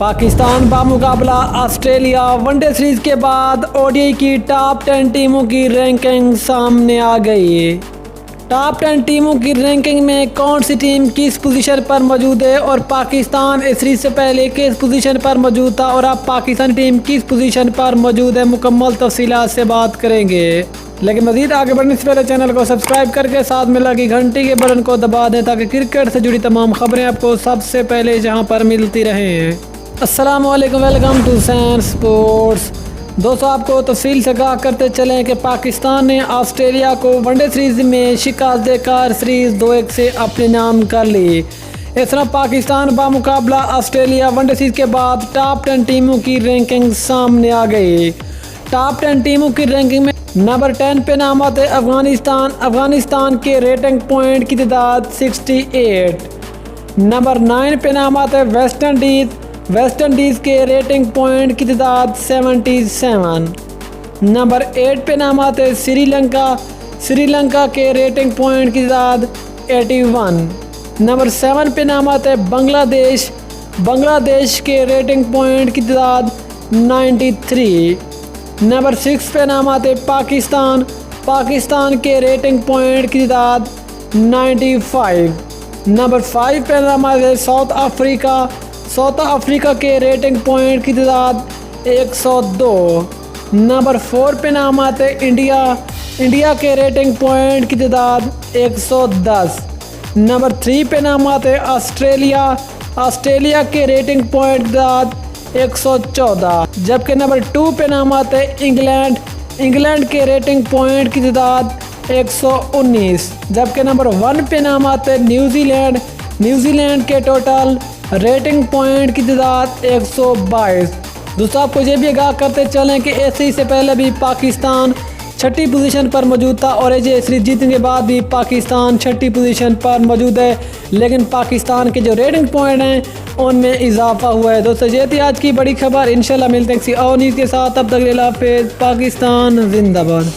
Pakistan बामुकाबला Australia one day series के बाद ODI की टॉप 10 टीमों की रैंकिंग सामने आ गई है। टॉप 10 टीमों की रैंकिंग में कौन सी टीम किस पोजीशन पर मौजूद है और पाकिस्तान इस सीरीज से पहले किस पोजीशन पर मौजूद था और अब पाकिस्तानी टीम किस पोजीशन पर मौजूद है, मुकम्मल तफसीलात से बात करेंगे। लेकिन मज़ीद आगे बढ़ने से पहले चैनल को सब्सक्राइब करके साथ में लगी घंटी के बटन को दबा दें ताकि क्रिकेट से जुड़ी तमाम खबरें आपको सबसे पहले जहां पर मिलती रहें। अस्सलाम वालेकुम, वेलकम टू सैन स्पोर्ट्स। दोस्तों, आपको तफसील से आगाह करते चलें कि पाकिस्तान ने ऑस्ट्रेलिया को वनडे सीरीज़ में शिकस्त देकर सीरीज़ 2-1 से अपने नाम कर ली। इस तरह पाकिस्तान बामुकाबला ऑस्ट्रेलिया वनडे सीरीज़ के बाद टॉप 10 टीमों की रैंकिंग सामने आ गई। टॉप 10 टीमों की रैंकिंग में नंबर 10 पे नामत है अफगानिस्तान। अफगानिस्तान के रेटिंग पॉइंट की तादाद 68। नंबर 9 पे नामत है वेस्ट इंडीज़। वेस्ट इंडीज़ के रेटिंग पॉइंट की तादाद 77। नंबर 8 पे नामत है श्रीलंका। श्रीलंका के रेटिंग पॉइंट की तादाद 81। नंबर 7 पे नामत है बांग्लादेश। बांग्लादेश के रेटिंग पॉइंट की तादाद 93। नंबर 6 पे नामत है पाकिस्तान। पाकिस्तान के रेटिंग पॉइंट की तादाद 95। नंबर 5 पे नामत है साउथ अफ्रीका। साउथ अफ्रीका के रेटिंग पॉइंट की तादाद 102। नंबर 4 पे नामत है इंडिया। इंडिया के रेटिंग पॉइंट की तादाद 110। नंबर 3 पे नामत है ऑस्ट्रेलिया। ऑस्ट्रेलिया के रेटिंग पॉइंट की तादाद 114। जबकि नंबर 2 पे नामत है इंग्लैंड। इंग्लैंड के रेटिंग पॉइंट की तादाद 119। जबकि नंबर 1 पे नामत है न्यूजीलैंड। न्यूजीलैंड के टोटल रेटिंग पॉइंट की तादाद 122। दोस्तों, आपको ये भी आगाह करते चलें कि ऐसे से पहले भी पाकिस्तान 6ठी पोजीशन पर मौजूद था और ये सीरीज जीतने के बाद भी पाकिस्तान 6ठी पोजीशन पर मौजूद है, लेकिन पाकिस्तान के जो रेटिंग पॉइंट हैं उनमें इजाफा हुआ है। दोस्तों, ये थी आज की बड़ी खबर। इंशाल्लाह मिलते हैं किसी और न्यूज़ के साथ। तब तक के लिए हाफिज़। पाकिस्तान जिंदाबाद।